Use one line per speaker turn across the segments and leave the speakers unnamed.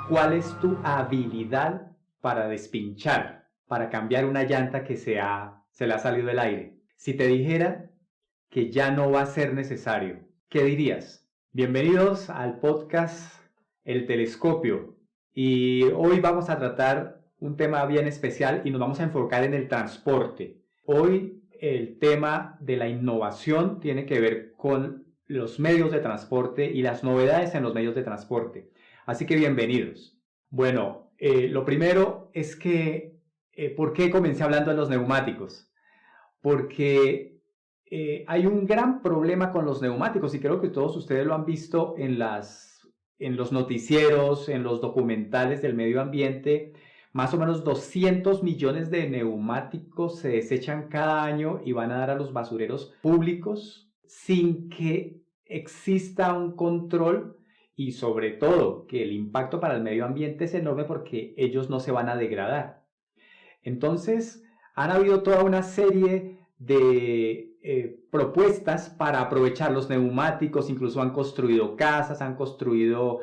¿Cuál es tu habilidad para despinchar, para cambiar una llanta que se le ha salido el aire? Si te dijera que ya no va a ser necesario, ¿qué dirías? Bienvenidos al podcast El Telescopio. Y hoy vamos a tratar un tema bien especial y nos vamos a enfocar en el transporte. Hoy el tema de la innovación tiene que ver con los medios de transporte y las novedades en los medios de transporte. Así que bienvenidos. Bueno, lo primero es que, ¿por qué comencé hablando de los neumáticos? Porque hay un gran problema con los neumáticos y creo que todos ustedes lo han visto en los noticieros, en los documentales del medio ambiente. Más o menos 200 millones de neumáticos se desechan cada año y van a dar a los basureros públicos sin que exista un control y sobre todo que el impacto para el medio ambiente es enorme porque ellos no se van a degradar. Entonces, han habido toda una serie de propuestas para aprovechar los neumáticos, incluso han construido casas, han construido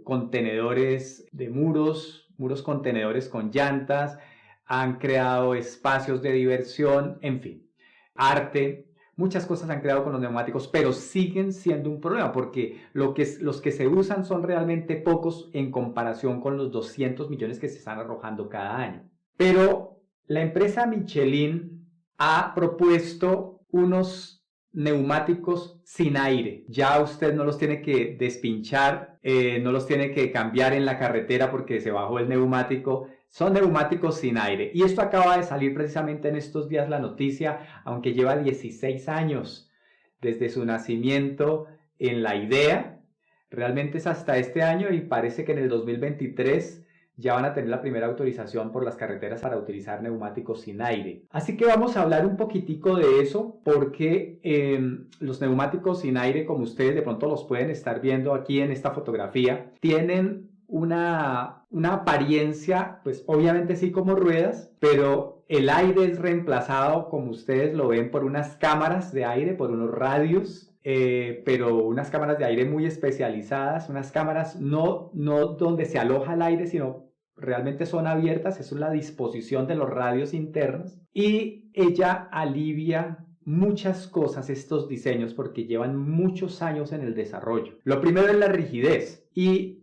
contenedores de muros contenedores con llantas, han creado espacios de diversión, en fin, arte. Muchas cosas han creado con los neumáticos, pero siguen siendo un problema porque los que se usan son realmente pocos en comparación con los 200 millones que se están arrojando cada año. Pero la empresa Michelin ha propuesto unos neumáticos sin aire. Ya usted no los tiene que despinchar, no los tiene que cambiar en la carretera porque se bajó el neumático. Son neumáticos sin aire. Y esto acaba de salir precisamente en estos días la noticia, aunque lleva 16 años desde su nacimiento en la idea. Realmente es hasta este año y parece que en el 2023 ya van a tener la primera autorización por las carreteras para utilizar neumáticos sin aire. Así que vamos a hablar un poquitico de eso porque los neumáticos sin aire, como ustedes de pronto los pueden estar viendo aquí en esta fotografía, tienen una apariencia, pues obviamente sí como ruedas, pero el aire es reemplazado, como ustedes lo ven, por unas cámaras de aire, por unos radios, pero unas cámaras de aire muy especializadas, unas cámaras no donde se aloja el aire, sino realmente son abiertas, es la disposición de los radios internos, y ella alivia muchas cosas estos diseños porque llevan muchos años en el desarrollo. Lo primero es la rigidez, y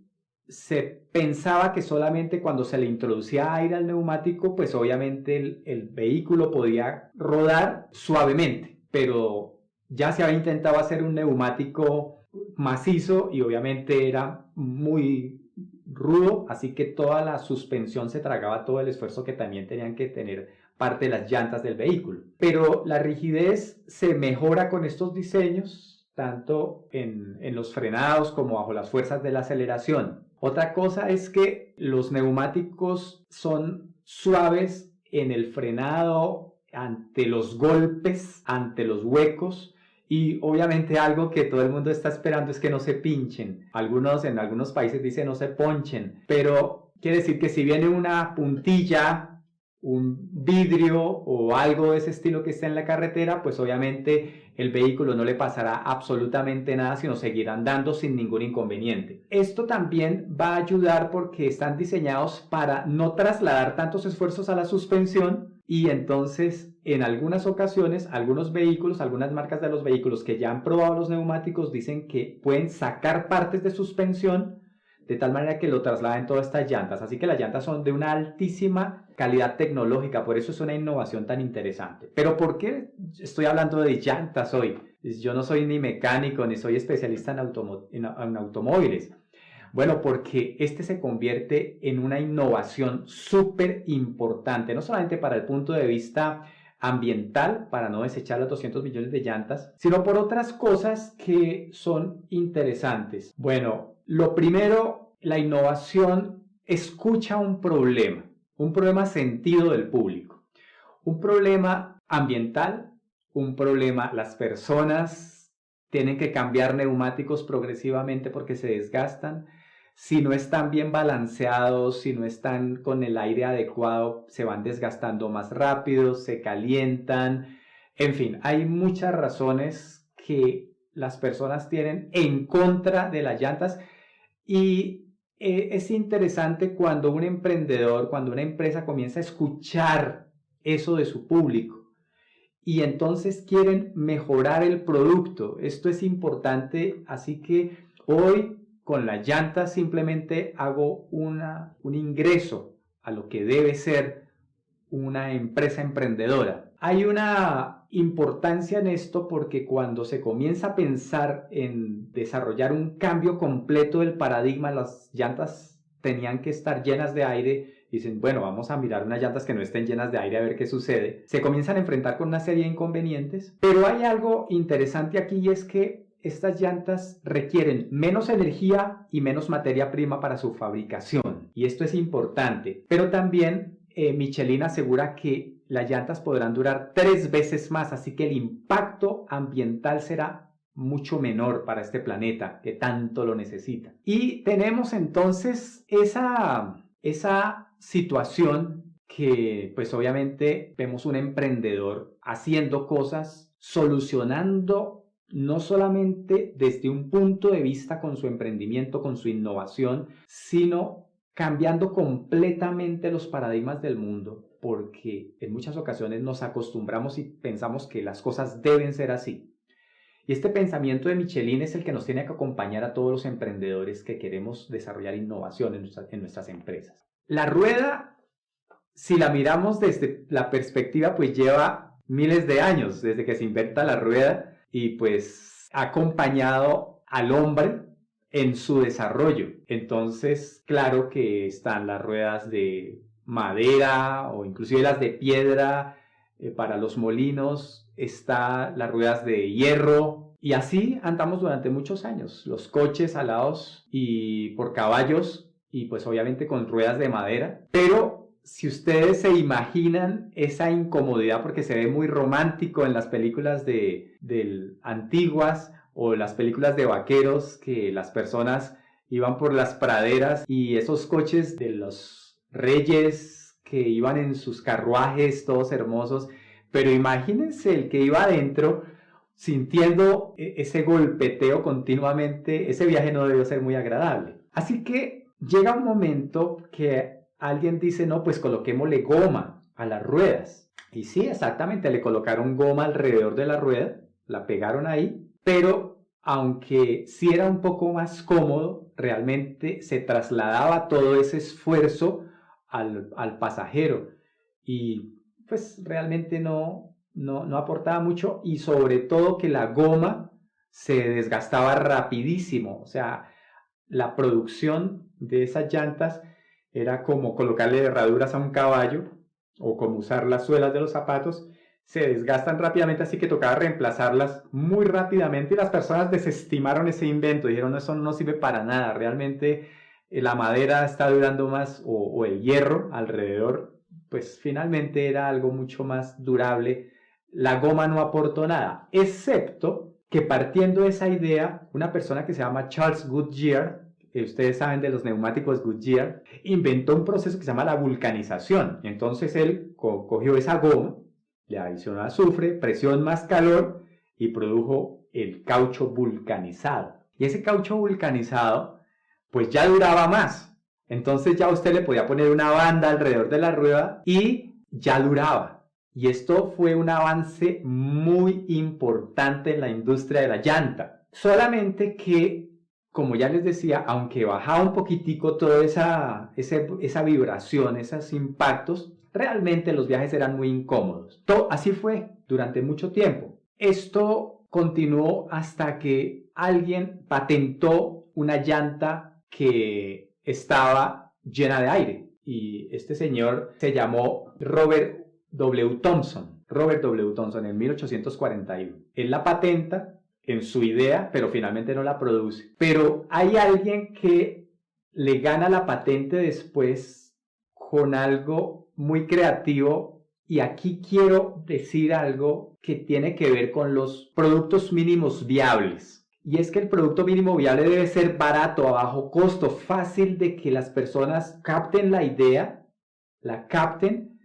se pensaba que solamente cuando se le introducía aire al neumático, pues obviamente el vehículo podía rodar suavemente, pero ya se había intentado hacer un neumático macizo y obviamente era muy rudo, así que toda la suspensión se tragaba todo el esfuerzo que también tenían que tener parte de las llantas del vehículo. Pero la rigidez se mejora con estos diseños, tanto en los frenados como bajo las fuerzas de la aceleración. Otra cosa es que los neumáticos son suaves en el frenado, ante los golpes, ante los huecos, y obviamente algo que todo el mundo está esperando es que no se pinchen. En algunos países dicen no se ponchen, pero quiere decir que si viene una puntilla, un vidrio o algo de ese estilo que está en la carretera, pues obviamente el vehículo no le pasará absolutamente nada, sino seguirá andando sin ningún inconveniente. Esto también va a ayudar porque están diseñados para no trasladar tantos esfuerzos a la suspensión, y entonces en algunas ocasiones algunos vehículos, algunas marcas de los vehículos que ya han probado los neumáticos dicen que pueden sacar partes de suspensión de tal manera que lo trasladen todas estas llantas. Así que las llantas son de una altísima calidad tecnológica, por eso es una innovación tan interesante. Pero ¿por qué estoy hablando de llantas hoy? Yo no soy ni mecánico ni soy especialista en automóviles. Bueno, porque este se convierte en una innovación súper importante, no solamente para el punto de vista ambiental, para no desechar los 200 millones de llantas, sino por otras cosas que son interesantes. Bueno, lo primero, la innovación escucha un problema sentido del público, un problema ambiental, un problema, las personas tienen que cambiar neumáticos progresivamente porque se desgastan. Si no están bien balanceados, si no están con el aire adecuado, se van desgastando más rápido, se calientan. En fin, hay muchas razones que las personas tienen en contra de las llantas, y es interesante cuando un emprendedor, cuando una empresa comienza a escuchar eso de su público y entonces quieren mejorar el producto. Esto es importante, así que hoy con las llantas simplemente hago un ingreso a lo que debe ser una empresa emprendedora. Hay una importancia en esto porque cuando se comienza a pensar en desarrollar un cambio completo del paradigma, las llantas tenían que estar llenas de aire. Dicen, bueno, vamos a mirar unas llantas que no estén llenas de aire a ver qué sucede. Se comienzan a enfrentar con una serie de inconvenientes, pero hay algo interesante aquí y es que estas llantas requieren menos energía y menos materia prima para su fabricación. Y esto es importante, pero también Michelin asegura que las llantas podrán durar 3 veces más, así que el impacto ambiental será mucho menor para este planeta que tanto lo necesita. Y tenemos entonces esa situación que pues obviamente vemos un emprendedor haciendo cosas, solucionando no solamente desde un punto de vista con su emprendimiento, con su innovación, sino cambiando completamente los paradigmas del mundo, porque en muchas ocasiones nos acostumbramos y pensamos que las cosas deben ser así. Y este pensamiento de Michelin es el que nos tiene que acompañar a todos los emprendedores que queremos desarrollar innovación en nuestras empresas. La rueda, si la miramos desde la perspectiva, pues lleva miles de años desde que se inventa la rueda y pues ha acompañado al hombre en su desarrollo. Entonces, claro que están las ruedas de madera o inclusive las de piedra para los molinos, están las ruedas de hierro y así andamos durante muchos años. Los coches alados y por caballos y pues obviamente con ruedas de madera, pero si ustedes se imaginan esa incomodidad porque se ve muy romántico en las películas antiguas o las películas de vaqueros que las personas iban por las praderas y esos coches de los reyes que iban en sus carruajes todos hermosos, pero imagínense el que iba adentro sintiendo ese golpeteo continuamente. Ese viaje no debió ser muy agradable. Así que llega un momento que alguien dice, no, pues coloquémosle goma a las ruedas. Y sí, exactamente, le colocaron goma alrededor de la rueda, la pegaron ahí, pero aunque sí era un poco más cómodo, realmente se trasladaba todo ese esfuerzo al pasajero y pues realmente no aportaba mucho y sobre todo que la goma se desgastaba rapidísimo. O sea, la producción de esas llantas era como colocarle herraduras a un caballo o como usar las suelas de los zapatos. Se desgastan rápidamente, así que tocaba reemplazarlas muy rápidamente y las personas desestimaron ese invento, dijeron eso no sirve para nada, realmente la madera está durando más o el hierro alrededor, pues finalmente era algo mucho más durable, la goma no aportó nada, excepto que partiendo de esa idea, una persona que se llama Charles Goodyear, que ustedes saben de los neumáticos Goodyear, inventó un proceso que se llama la vulcanización, entonces él cogió esa goma, le adicionó azufre, presión más calor y produjo el caucho vulcanizado. Y ese caucho vulcanizado pues ya duraba más. Entonces ya usted le podía poner una banda alrededor de la rueda y ya duraba. Y esto fue un avance muy importante en la industria de la llanta. Solamente que, como ya les decía, aunque bajaba un poquitico toda esa vibración, esos impactos, realmente los viajes eran muy incómodos. Así fue durante mucho tiempo. Esto continuó hasta que alguien patentó una llanta que estaba llena de aire. Y este señor se llamó Robert W. Thomson. Robert W. Thomson en 1841. Él la patenta en su idea, pero finalmente no la produce. Pero hay alguien que le gana la patente después con algo muy creativo y aquí quiero decir algo que tiene que ver con los productos mínimos viables. Y es que el producto mínimo viable debe ser barato, a bajo costo, fácil de que las personas capten la idea, la capten,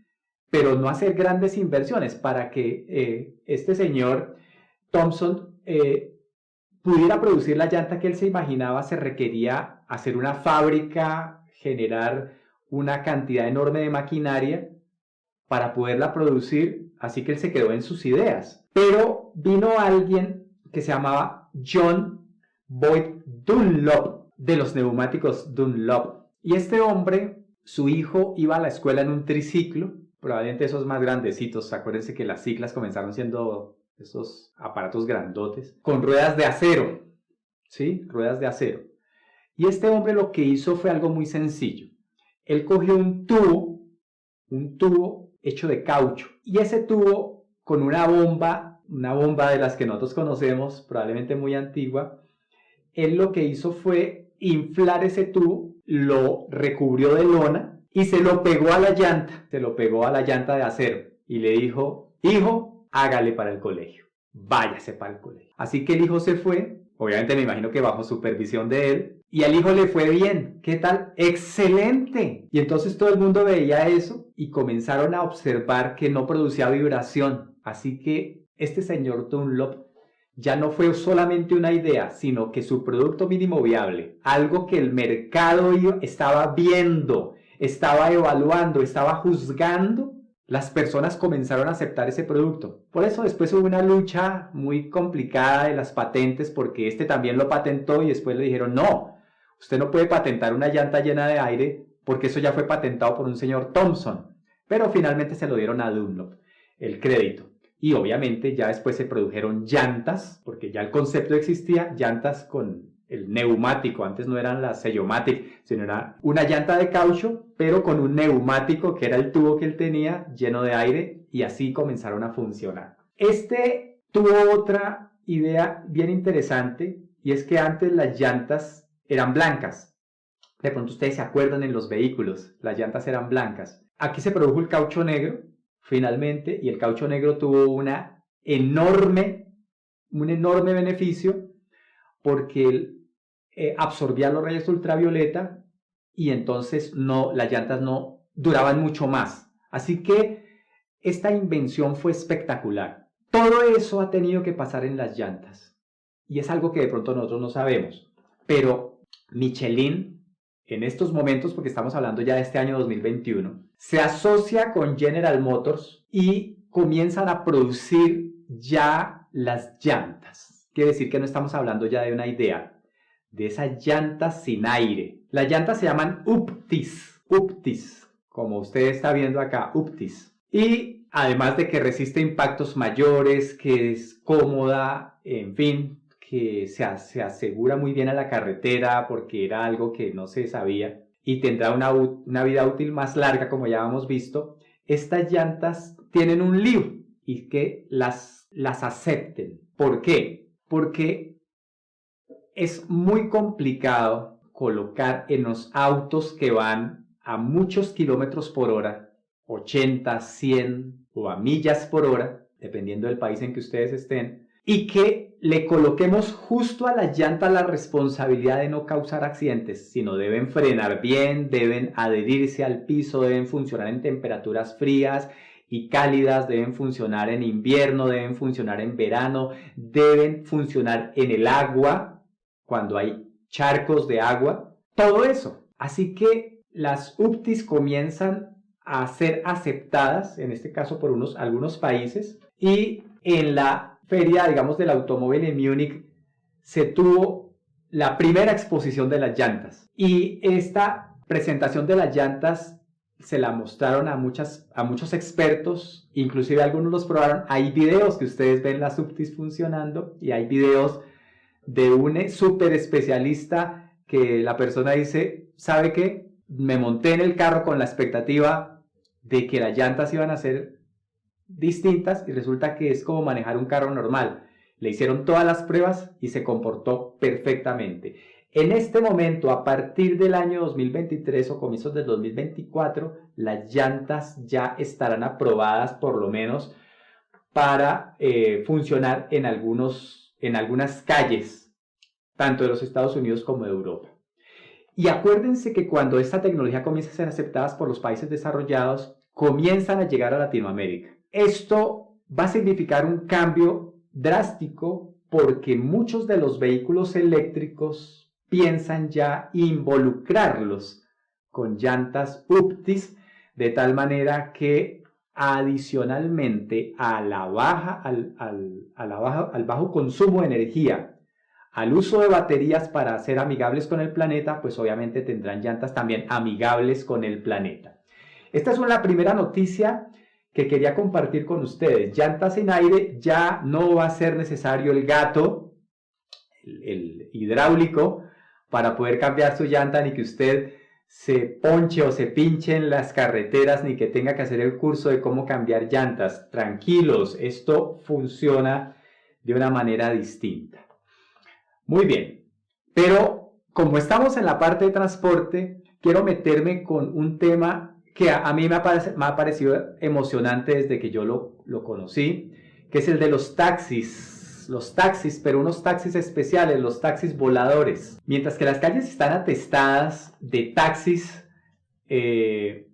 pero no hacer grandes inversiones para que este señor Thomson pudiera producir la llanta que él se imaginaba, se requería hacer una fábrica, generar una cantidad enorme de maquinaria para poderla producir, así que él se quedó en sus ideas. Pero vino alguien que se llamaba John Boyd Dunlop, de los neumáticos Dunlop. Y este hombre, su hijo, iba a la escuela en un triciclo, probablemente esos más grandecitos. Acuérdense que las ciclas comenzaron siendo esos aparatos grandotes, con ruedas de acero, ¿sí? Ruedas de acero. Y este hombre lo que hizo fue algo muy sencillo. Él cogió un tubo hecho de caucho, y ese tubo con una bomba de las que nosotros conocemos, probablemente muy antigua, él lo que hizo fue inflar ese tubo, lo recubrió de lona y se lo pegó a la llanta de acero, y le dijo: hijo, hágale para el colegio, váyase para el colegio. Así que el hijo se fue, obviamente me imagino que bajo supervisión de él, y al hijo le fue bien. ¿Qué tal? ¡Excelente! Y entonces todo el mundo veía eso y comenzaron a observar que no producía vibración. Así que este señor Dunlop ya no fue solamente una idea, sino que su producto mínimo viable, algo que el mercado estaba viendo, estaba evaluando, estaba juzgando, las personas comenzaron a aceptar ese producto. Por eso después hubo una lucha muy complicada de las patentes, porque este también lo patentó y después le dijeron: no, usted no puede patentar una llanta llena de aire porque eso ya fue patentado por un señor Thomson. Pero finalmente se lo dieron a Dunlop el crédito. Y obviamente ya después se produjeron llantas, porque ya el concepto existía, llantas con el neumático. Antes no eran las Sellomatic, sino era una llanta de caucho, pero con un neumático que era el tubo que él tenía lleno de aire, y así comenzaron a funcionar. Este tuvo otra idea bien interesante, y es que antes las llantas eran blancas. De pronto ustedes se acuerdan, en los vehículos las llantas eran blancas. Aquí se produjo el caucho negro finalmente, y el caucho negro tuvo un enorme beneficio, porque él absorbía los rayos ultravioleta, y entonces las llantas no duraban mucho más. Así que esta invención fue espectacular. Todo eso ha tenido que pasar en las llantas, y es algo que de pronto nosotros no sabemos. Pero Michelin, en estos momentos, porque estamos hablando ya de este año 2021, se asocia con General Motors y comienzan a producir ya las llantas. Quiere decir que no estamos hablando ya de una idea, de esas llantas sin aire. Las llantas se llaman Uptis, como usted está viendo acá, Uptis. Y además de que resiste impactos mayores, que es cómoda, en fin, que se asegura muy bien a la carretera, porque era algo que no se sabía, y tendrá una vida útil más larga, como ya hemos visto. Estas llantas tienen un lío, y que las acepten. ¿Por qué? Porque es muy complicado colocar en los autos que van a muchos kilómetros por hora, 80, 100 o a millas por hora, dependiendo del país en que ustedes estén, y que le coloquemos justo a las llantas la responsabilidad de no causar accidentes, sino deben frenar bien, deben adherirse al piso, deben funcionar en temperaturas frías y cálidas, deben funcionar en invierno, deben funcionar en verano, deben funcionar en el agua, cuando hay charcos de agua, todo eso. Así que las Uptis comienzan a ser aceptadas, en este caso por algunos países, y en la feria, digamos, del automóvil en Múnich se tuvo la primera exposición de las llantas, y esta presentación de las llantas se la mostraron a muchos expertos, inclusive algunos los probaron. Hay videos que ustedes ven las Uptis funcionando, y hay videos de un súper especialista que la persona dice: ¿sabe qué? Me monté en el carro con la expectativa de que las llantas iban a ser distintas, y resulta que es como manejar un carro normal. Le hicieron todas las pruebas y se comportó perfectamente. En este momento, a partir del año 2023 o comienzos del 2024, las llantas ya estarán aprobadas, por lo menos para funcionar en algunas calles, tanto de los Estados Unidos como de Europa. Y acuérdense que cuando esta tecnología comienza a ser aceptada por los países desarrollados, comienzan a llegar a Latinoamérica. Esto va a significar un cambio drástico, porque muchos de los vehículos eléctricos piensan ya involucrarlos con llantas UPTIS, de tal manera que adicionalmente al bajo consumo de energía, al uso de baterías para ser amigables con el planeta, pues obviamente tendrán llantas también amigables con el planeta. Esta es la primera noticia que quería compartir con ustedes. Llantas en aire, ya no va a ser necesario el gato, el hidráulico, para poder cambiar su llanta, ni que usted se ponche o se pinche en las carreteras, ni que tenga que hacer el curso de cómo cambiar llantas. Tranquilos, esto funciona de una manera distinta. Muy bien, pero como estamos en la parte de transporte, quiero meterme con un tema que a mí me ha parecido emocionante desde que yo lo conocí, que es el de los taxis. Los taxis, pero unos taxis especiales, los taxis voladores. Mientras que las calles están atestadas de taxis y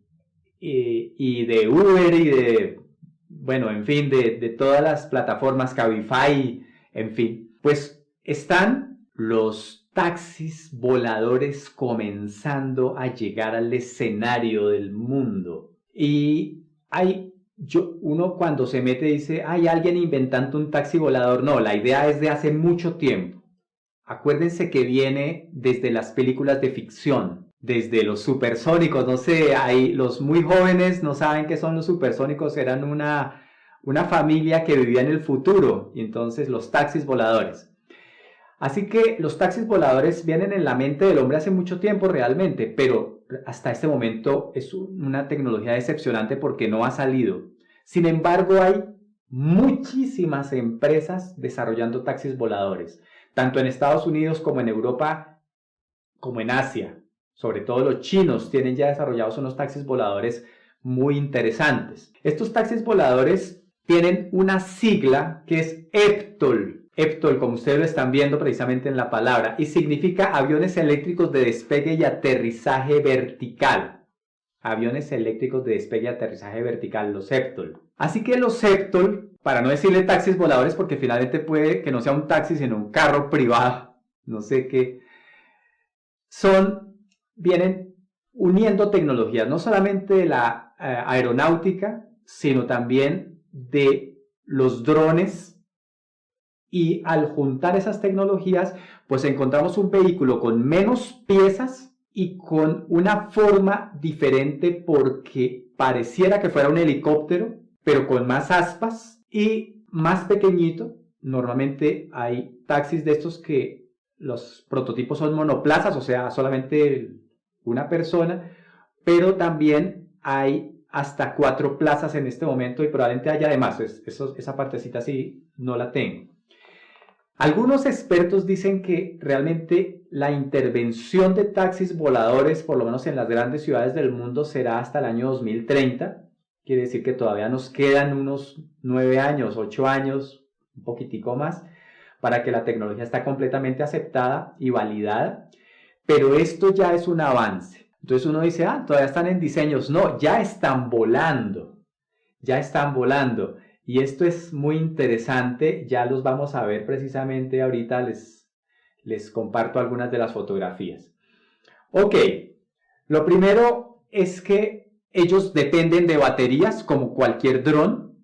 de Uber y de, bueno, en fin, de todas las plataformas, Cabify, en fin, pues están los taxis voladores comenzando a llegar al escenario del mundo. Y uno cuando se mete dice, hay alguien inventando un taxi volador. No, la idea es de hace mucho tiempo. Acuérdense que viene desde las películas de ficción, desde los supersónicos. No sé, los muy jóvenes no saben qué son los supersónicos, eran una familia que vivía en el futuro, y entonces los taxis voladores. Así que los taxis voladores vienen en la mente del hombre hace mucho tiempo realmente, pero hasta este momento es una tecnología decepcionante porque no ha salido. Sin embargo, hay muchísimas empresas desarrollando taxis voladores, tanto en Estados Unidos como en Europa, como en Asia. Sobre todo los chinos tienen ya desarrollados unos taxis voladores muy interesantes. Estos taxis voladores tienen una sigla que es EVTOL. EVTOL, como ustedes lo están viendo precisamente en la palabra, y significa aviones eléctricos de despegue y aterrizaje vertical. Aviones eléctricos de despegue y aterrizaje vertical, los EVTOL. Así que los EVTOL, para no decirle taxis voladores, porque finalmente puede que no sea un taxi, sino un carro privado, no sé qué, vienen uniendo tecnologías, no solamente de la aeronáutica, sino también de los drones. Y al juntar esas tecnologías, pues encontramos un vehículo con menos piezas y con una forma diferente, porque pareciera que fuera un helicóptero, pero con más aspas y más pequeñito. Normalmente hay taxis de estos que los prototipos son monoplazas, o sea, solamente una persona, pero también hay hasta 4 plazas en este momento y probablemente haya además. Esa partecita sí no la tengo. Algunos expertos dicen que realmente la intervención de taxis voladores, por lo menos en las grandes ciudades del mundo, será hasta el año 2030. Quiere decir que todavía nos quedan unos 9 años, 8 años, un poquitico más, para que la tecnología esté completamente aceptada y validada. Pero esto ya es un avance. Entonces uno dice, todavía están en diseños. No, ya están volando. Ya están volando. Y esto es muy interesante, ya los vamos a ver precisamente ahorita, les comparto algunas de las fotografías. Ok, lo primero es que ellos dependen de baterías como cualquier dron,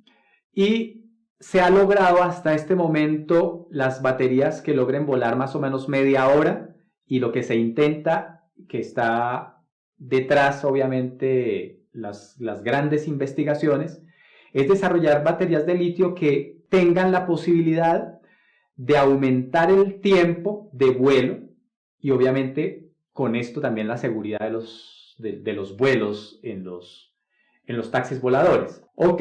y se ha logrado hasta este momento las baterías que logren volar más o menos media hora, y lo que se intenta, que está detrás obviamente las grandes investigaciones, es desarrollar baterías de litio que tengan la posibilidad de aumentar el tiempo de vuelo y obviamente con esto también la seguridad de los vuelos en los taxis voladores. Ok,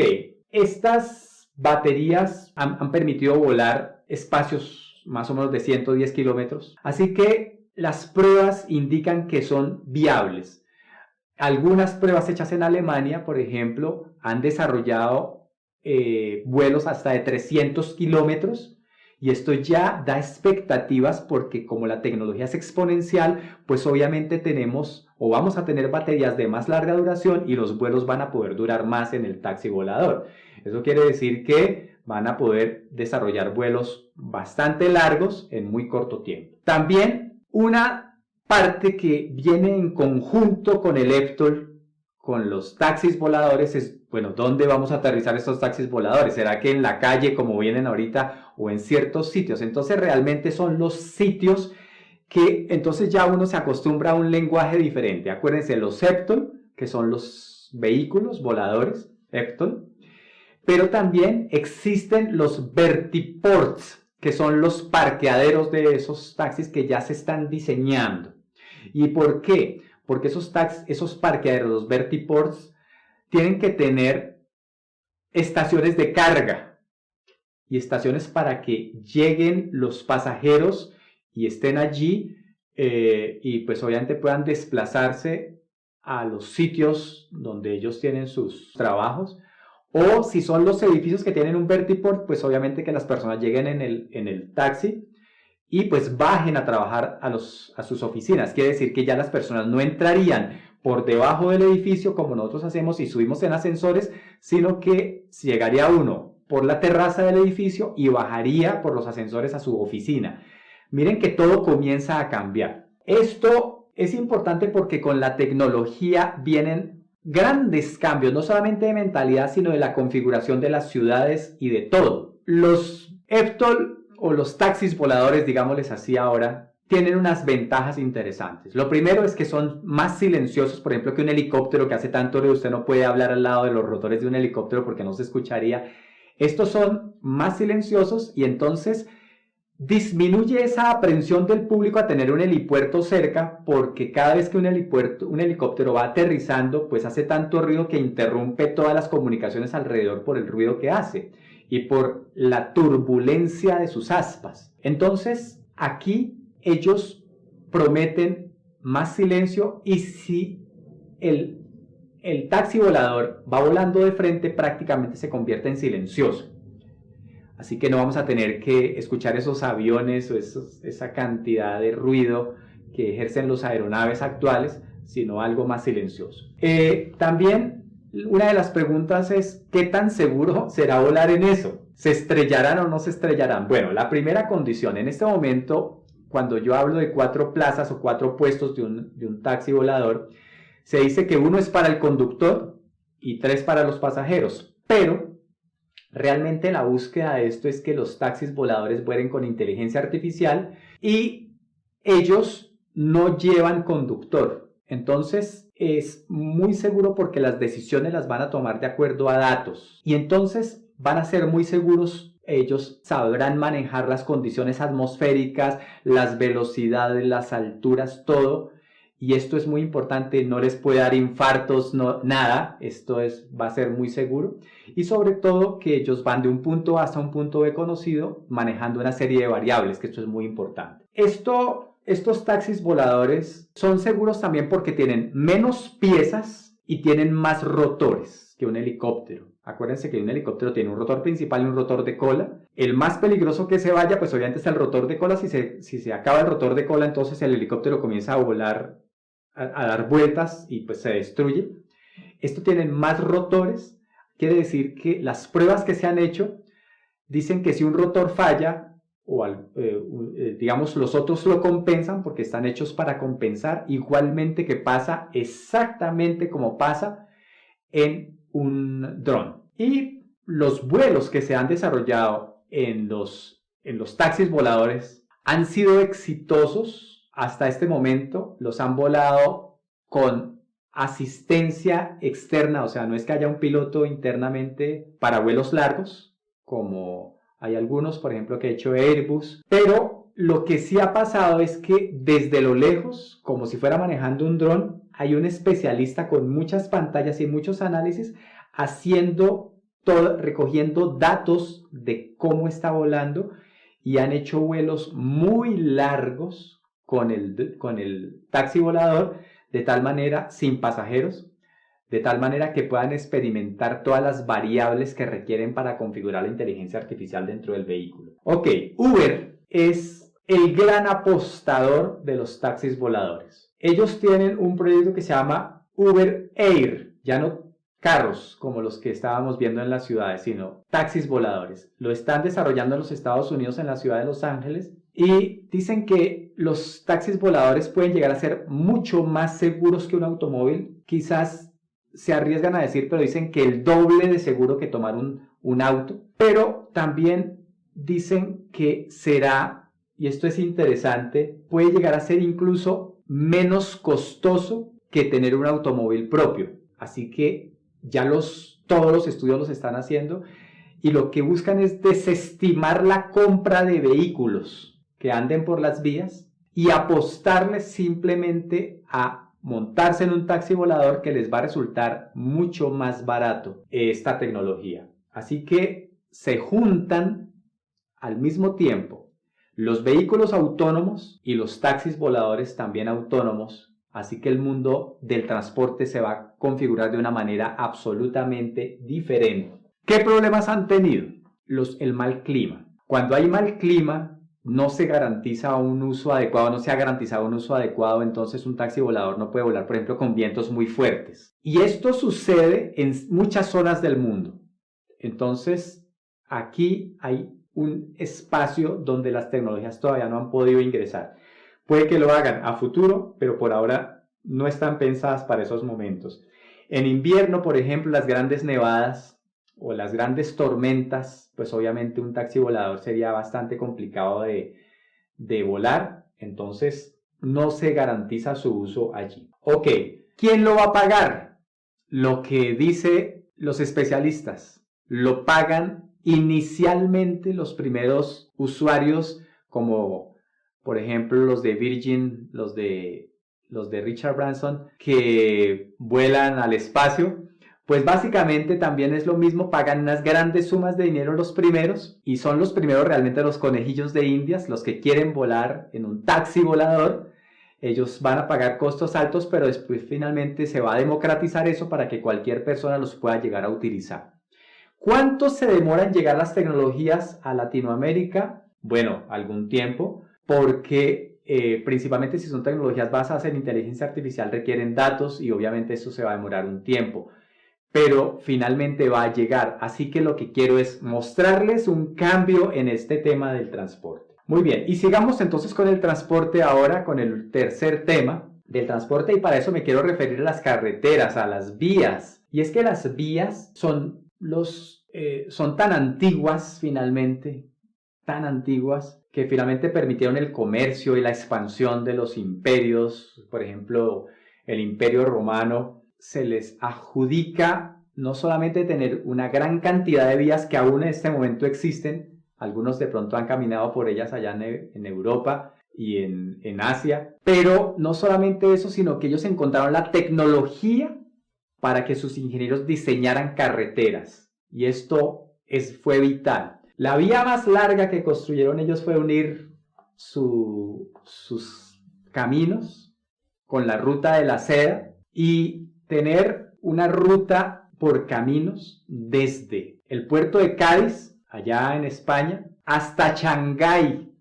estas baterías han permitido volar espacios más o menos de 110 kilómetros, así que las pruebas indican que son viables. Algunas pruebas hechas en Alemania, por ejemplo, han desarrollado vuelos hasta de 300 kilómetros, y esto ya da expectativas porque como la tecnología es exponencial, pues obviamente tenemos o vamos a tener baterías de más larga duración y los vuelos van a poder durar más en el taxi volador. Eso quiere decir que van a poder desarrollar vuelos bastante largos en muy corto tiempo. También una parte que viene en conjunto con el eVTOL, con los taxis voladores, es, bueno, ¿dónde vamos a aterrizar estos taxis voladores? ¿Será que en la calle, como vienen ahorita, o en ciertos sitios? Entonces realmente son los sitios que entonces ya uno se acostumbra a un lenguaje diferente. Acuérdense, los eVTOL, que son los vehículos voladores, eVTOL, pero también existen los vertiports, que son los parqueaderos de esos taxis que ya se están diseñando. ¿Y por qué? Porque esos parqueaderos, los vertiports, tienen que tener estaciones de carga y estaciones para que lleguen los pasajeros y estén allí y pues obviamente puedan desplazarse a los sitios donde ellos tienen sus trabajos. O si son los edificios que tienen un vertiport, pues obviamente que las personas lleguen en el taxi y pues bajen a trabajar a sus oficinas. Quiere decir que ya las personas no entrarían por debajo del edificio como nosotros hacemos y subimos en ascensores, sino que llegaría uno por la terraza del edificio y bajaría por los ascensores a su oficina. Miren que todo comienza a cambiar. Esto es importante porque con la tecnología vienen grandes cambios, no solamente de mentalidad, sino de la configuración de las ciudades y de todo. Los eVTOL o los taxis voladores, digámosles así ahora, tienen unas ventajas interesantes. Lo primero es que son más silenciosos, por ejemplo, que un helicóptero que hace tanto ruido. Usted no puede hablar al lado de los rotores de un helicóptero porque no se escucharía. Estos son más silenciosos y entonces disminuye esa aprensión del público a tener un helipuerto cerca, porque cada vez que un helicóptero va aterrizando, pues hace tanto ruido que interrumpe todas las comunicaciones alrededor por el ruido que hace y por la turbulencia de sus aspas. Entonces, aquí ellos prometen más silencio y si el taxi volador va volando de frente, prácticamente se convierte en silencioso. Así que no vamos a tener que escuchar esos aviones o esa cantidad de ruido que ejercen los aeronaves actuales, sino algo más silencioso. También una de las preguntas es, ¿qué tan seguro será volar en eso? ¿Se estrellarán o no se estrellarán? Bueno, la primera condición, en este momento, cuando yo hablo de 4 plazas o 4 puestos de un taxi volador, se dice que 1 es para el conductor y 3 para los pasajeros, pero realmente la búsqueda de esto es que los taxis voladores vuelen con inteligencia artificial y ellos no llevan conductor. Entonces es muy seguro porque las decisiones las van a tomar de acuerdo a datos y entonces van a ser muy seguros. Ellos sabrán manejar las condiciones atmosféricas, las velocidades, las alturas, todo. Y esto es muy importante, no les puede dar infartos, no, nada, esto va a ser muy seguro. Y sobre todo que ellos van de un punto A hasta un punto B conocido, manejando una serie de variables, que esto es muy importante. Estos taxis voladores son seguros también porque tienen menos piezas y tienen más rotores que un helicóptero. Acuérdense que un helicóptero tiene un rotor principal y un rotor de cola. El más peligroso que se vaya, pues obviamente es el rotor de cola. Si se acaba el rotor de cola, entonces el helicóptero comienza a volar, a dar vueltas y pues se destruye. Esto tiene más rotores, quiere decir que las pruebas que se han hecho dicen que si un rotor falla, o digamos los otros lo compensan porque están hechos para compensar, igualmente que pasa exactamente como pasa en un dron. Y los vuelos que se han desarrollado en los taxis voladores han sido exitosos hasta este momento. Los han volado con asistencia externa, o sea, no es que haya un piloto internamente para vuelos largos, como hay algunos, por ejemplo, que ha hecho Airbus, pero lo que sí ha pasado es que desde lo lejos, como si fuera manejando un dron, hay un especialista con muchas pantallas y muchos análisis recogiendo datos de cómo está volando y han hecho vuelos muy largos con el taxi volador, de tal manera, sin pasajeros, de tal manera que puedan experimentar todas las variables que requieren para configurar la inteligencia artificial dentro del vehículo. Ok, Uber es el gran apostador de los taxis voladores. Ellos tienen un proyecto que se llama Uber Air. carros como los que estábamos viendo en las ciudades, sino taxis voladores. Lo están desarrollando en los Estados Unidos, en la ciudad de Los Ángeles, y dicen que los taxis voladores pueden llegar a ser mucho más seguros que un automóvil. Quizás se arriesgan a decir, pero dicen que el doble de seguro que tomar un auto. Pero también dicen que será, y esto es interesante, puede llegar a ser incluso menos costoso que tener un automóvil propio. Así que ya todos los estudios los están haciendo y lo que buscan es desestimar la compra de vehículos que anden por las vías y apostarles simplemente a montarse en un taxi volador, que les va a resultar mucho más barato esta tecnología. Así que se juntan al mismo tiempo los vehículos autónomos y los taxis voladores también autónomos. Así que el mundo del transporte se va a configurar de una manera absolutamente diferente. ¿Qué problemas han tenido? El mal clima. Cuando hay mal clima, no se garantiza un uso adecuado, no se ha garantizado un uso adecuado, entonces un taxi volador no puede volar, por ejemplo, con vientos muy fuertes. Y esto sucede en muchas zonas del mundo. Entonces, aquí hay un espacio donde las tecnologías todavía no han podido ingresar. Puede que lo hagan a futuro, pero por ahora no están pensadas para esos momentos. En invierno, por ejemplo, las grandes nevadas o las grandes tormentas, pues obviamente un taxi volador sería bastante complicado de volar, entonces no se garantiza su uso allí. Ok, ¿quién lo va a pagar? Lo que dicen los especialistas, lo pagan inicialmente los primeros usuarios, como por ejemplo los de Virgin, los de Richard Branson, que vuelan al espacio. Pues básicamente también es lo mismo, pagan unas grandes sumas de dinero los primeros y son los primeros realmente los conejillos de Indias, los que quieren volar en un taxi volador. Ellos van a pagar costos altos, pero después finalmente se va a democratizar eso para que cualquier persona los pueda llegar a utilizar. ¿Cuánto se demora en llegar las tecnologías a Latinoamérica? Bueno, algún tiempo, porque principalmente si son tecnologías basadas en inteligencia artificial requieren datos y obviamente eso se va a demorar un tiempo. Pero finalmente va a llegar. Así que lo que quiero es mostrarles un cambio en este tema del transporte. Muy bien, y sigamos entonces con el transporte ahora, con el tercer tema del transporte, y para eso me quiero referir a las carreteras, a las vías. Y es que las vías son tan antiguas finalmente, tan antiguas, que finalmente permitieron el comercio y la expansión de los imperios. Por ejemplo, el Imperio Romano se les adjudica no solamente tener una gran cantidad de vías que aún en este momento existen, algunos de pronto han caminado por ellas allá en Europa y en Asia, pero no solamente eso, sino que ellos encontraron la tecnología para que sus ingenieros diseñaran carreteras, y esto fue vital. La vía más larga que construyeron ellos fue unir sus caminos con la ruta de la seda y tener una ruta por caminos desde el puerto de Cádiz, allá en España, hasta Shanghái,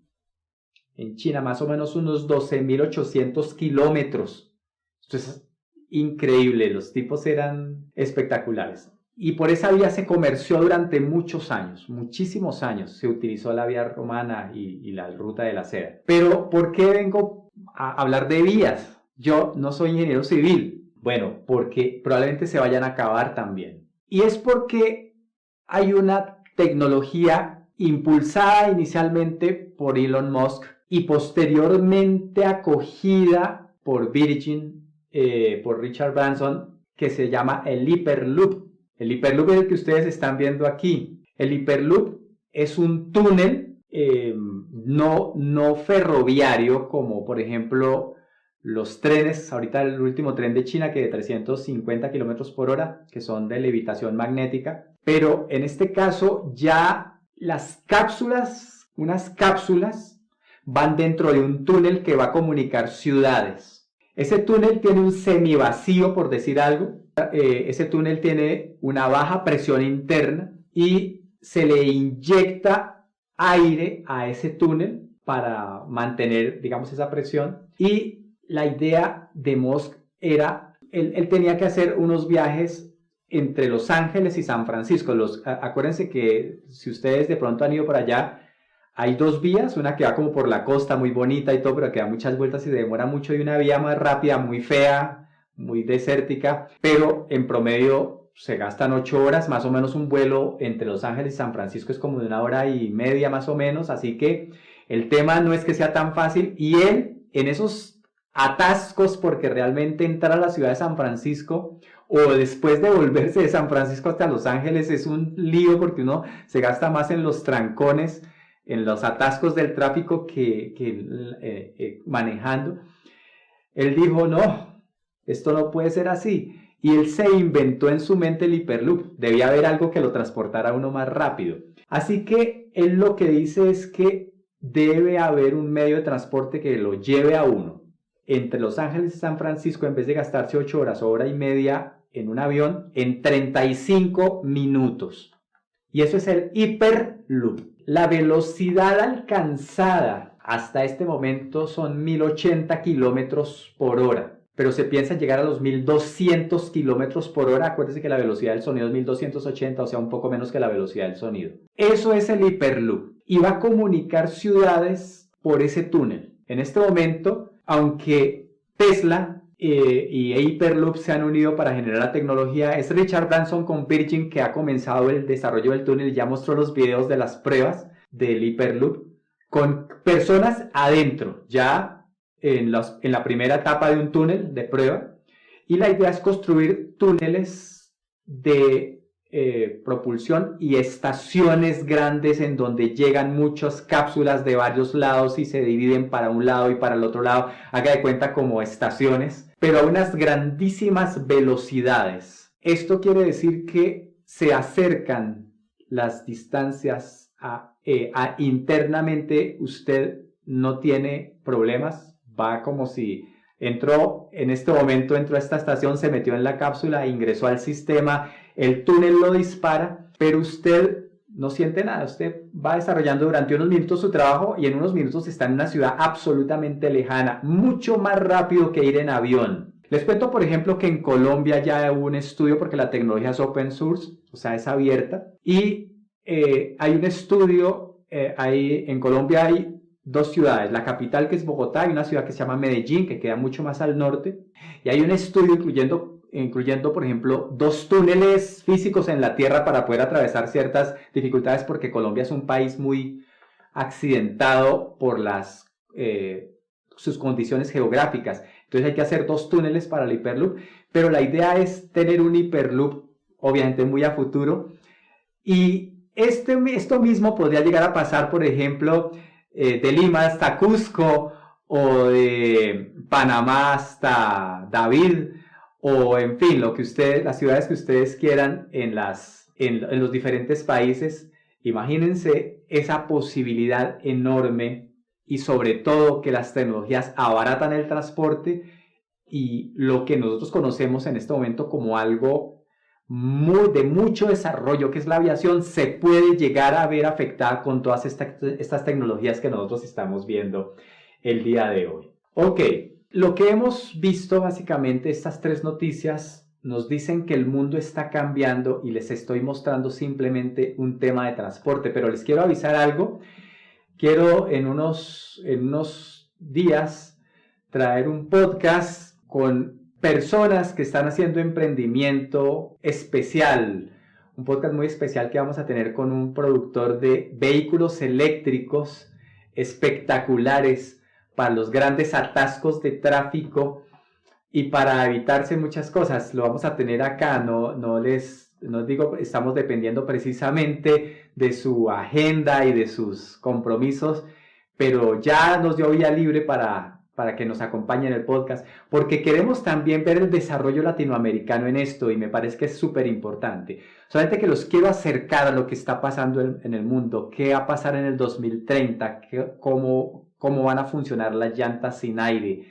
en China, más o menos unos 12.800 kilómetros. Esto es increíble, los tipos eran espectaculares. Y por esa vía se comerció durante muchos años, muchísimos años, se utilizó la vía romana y la ruta de la seda. Pero, ¿por qué vengo a hablar de vías? Yo no soy ingeniero civil. Bueno, porque probablemente se vayan a acabar también. Y es porque hay una tecnología impulsada inicialmente por Elon Musk y posteriormente acogida por Virgin, por Richard Branson, que se llama el Hyperloop. El Hyperloop es el que ustedes están viendo aquí. El Hyperloop es un túnel no ferroviario, como por ejemplo los trenes, ahorita el último tren de China que de 350 kilómetros por hora, que son de levitación magnética, pero en este caso ya las cápsulas, unas cápsulas van dentro de un túnel que va a comunicar ciudades. Ese túnel tiene un semivacío, por decir algo. Ese túnel tiene una baja presión interna y se le inyecta aire a ese túnel para mantener, digamos, esa presión. Y la idea de Musk era, él tenía que hacer unos viajes entre Los Ángeles y San Francisco. Acuérdense que si ustedes de pronto han ido por allá, hay dos vías, una que va como por la costa, muy bonita y todo, pero que da muchas vueltas y demora mucho, y una vía más rápida, muy fea, muy desértica, pero en promedio se gastan 8 horas, más o menos un vuelo entre Los Ángeles y San Francisco es como de 1 hora y media más o menos, así que el tema no es que sea tan fácil, y él en esos atascos, porque realmente entrar a la ciudad de San Francisco o después de volverse de San Francisco hasta Los Ángeles es un lío, porque uno se gasta más en los trancones, en los atascos del tráfico que manejando. Él dijo, no, esto no puede ser así. Y él se inventó en su mente el Hyperloop. Debía haber algo que lo transportara a uno más rápido. Así que él lo que dice es que debe haber un medio de transporte que lo lleve a uno entre Los Ángeles y San Francisco, en vez de gastarse 8 horas o 1 hora y media en un avión, en 35 minutos. Y eso es el Hyperloop. La velocidad alcanzada hasta este momento son 1080 kilómetros por hora, pero se piensa llegar a los 1200 kilómetros por hora. Acuérdense que la velocidad del sonido es 1280, o sea, un poco menos que la velocidad del sonido. Eso es el Hyperloop y va a comunicar ciudades por ese túnel. En este momento, aunque Tesla y Hyperloop se han unido para generar la tecnología, es Richard Branson con Virgin que ha comenzado el desarrollo del túnel y ya mostró los videos de las pruebas del Hyperloop con personas adentro, ya en la primera etapa de un túnel de prueba, y la idea es construir túneles de propulsión y estaciones grandes en donde llegan muchas cápsulas de varios lados y se dividen para un lado y para el otro lado, haga de cuenta como estaciones, pero a unas grandísimas velocidades. Esto quiere decir que se acercan las distancias internamente, usted no tiene problemas, va como si entró a esta estación, se metió en la cápsula, ingresó al sistema, el túnel lo dispara, pero usted no siente nada. Usted va desarrollando durante unos minutos su trabajo y en unos minutos está en una ciudad absolutamente lejana, mucho más rápido que ir en avión. Les cuento, por ejemplo, que en Colombia ya hubo un estudio, porque la tecnología es open source, o sea, es abierta, y hay un estudio, en Colombia hay dos ciudades, la capital, que es Bogotá, y una ciudad que se llama Medellín, que queda mucho más al norte, y hay un estudio incluyendo, por ejemplo, 2 túneles físicos en la tierra para poder atravesar ciertas dificultades, porque Colombia es un país muy accidentado por sus condiciones geográficas. Entonces hay que hacer 2 túneles para el Hyperloop, pero la idea es tener un Hyperloop, obviamente muy a futuro, y esto mismo podría llegar a pasar, por ejemplo, de Lima hasta Cusco, o de Panamá hasta David, o en fin, las ciudades que ustedes quieran en los diferentes países. Imagínense esa posibilidad enorme, y sobre todo que las tecnologías abaratan el transporte, y lo que nosotros conocemos en este momento como algo de mucho desarrollo, que es la aviación, se puede llegar a ver afectada con todas estas tecnologías que nosotros estamos viendo el día de hoy. Ok, lo que hemos visto básicamente, estas 3 noticias nos dicen que el mundo está cambiando, y les estoy mostrando simplemente un tema de transporte, pero les quiero avisar algo. Quiero en unos días traer un podcast con personas que están haciendo emprendimiento especial, un podcast muy especial que vamos a tener con un productor de vehículos eléctricos espectaculares para los grandes atascos de tráfico y para evitarse muchas cosas. Lo vamos a tener acá, no digo, estamos dependiendo precisamente de su agenda y de sus compromisos, pero ya nos dio vía libre para que nos acompañe en el podcast, porque queremos también ver el desarrollo latinoamericano en esto, y me parece que es súper importante. Solamente que los quiero acercar a lo que está pasando en el mundo, qué va a pasar en el 2030, cómo van a funcionar las llantas sin aire.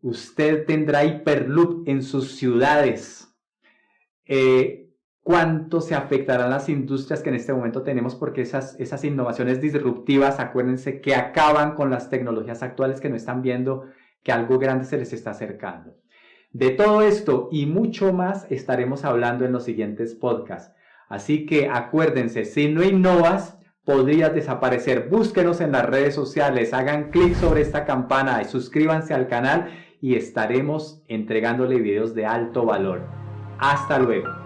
Usted tendrá Hyperloop en sus ciudades. ¿Cuánto se afectarán las industrias que en este momento tenemos? Porque esas innovaciones disruptivas, acuérdense que acaban con las tecnologías actuales, que no están viendo que algo grande se les está acercando. De todo esto y mucho más estaremos hablando en los siguientes podcasts. Así que acuérdense, si no innovas, podrías desaparecer. Búsquenos en las redes sociales, hagan clic sobre esta campana y suscríbanse al canal y estaremos entregándole videos de alto valor. Hasta luego.